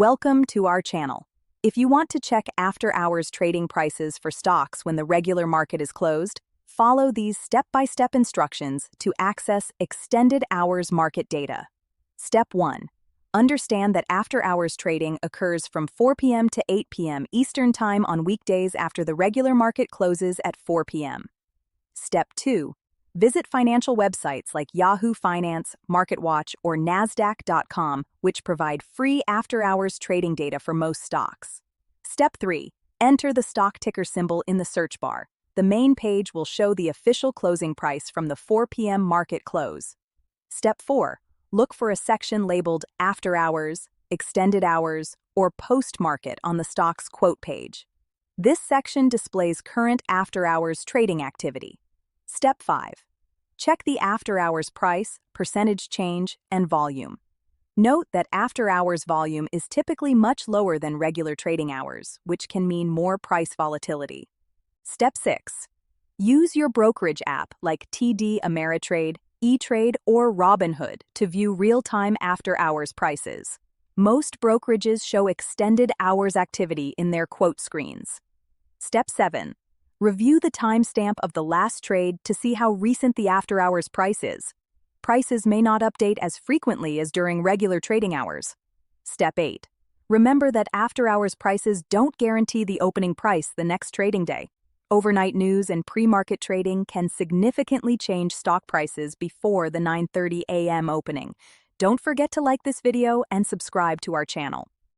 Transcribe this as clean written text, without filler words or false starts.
Welcome to our channel. If you want to check after-hours trading prices for stocks when the regular market is closed, follow these step-by-step instructions to access extended hours market data. Step 1. Understand that after-hours trading occurs from 4 p.m. to 8 p.m. Eastern Time on weekdays after the regular market closes at 4 p.m. Step 2. Visit financial websites like Yahoo Finance, MarketWatch, or Nasdaq.com, which provide free after-hours trading data for most stocks. Step 3. Enter the stock ticker symbol in the search bar. The main page will show the official closing price from the 4 p.m. market close. Step 4. Look for a section labeled After Hours, Extended Hours, or Post-Market on the stock's quote page. This section displays current after-hours trading activity. Step 5. Check the after-hours price, percentage change, and volume. Note that after-hours volume is typically much lower than regular trading hours, which can mean more price volatility. Step 6. Use your brokerage app like TD Ameritrade, E-Trade, or Robinhood to view real-time after-hours prices. Most brokerages show extended hours activity in their quote screens. Step 7. Review the timestamp of the last trade to see how recent the after-hours price is. Prices may not update as frequently as during regular trading hours. Step 8. Remember that after-hours prices don't guarantee the opening price the next trading day. Overnight news and pre-market trading can significantly change stock prices before the 9:30 a.m. opening. Don't forget to like this video and subscribe to our channel.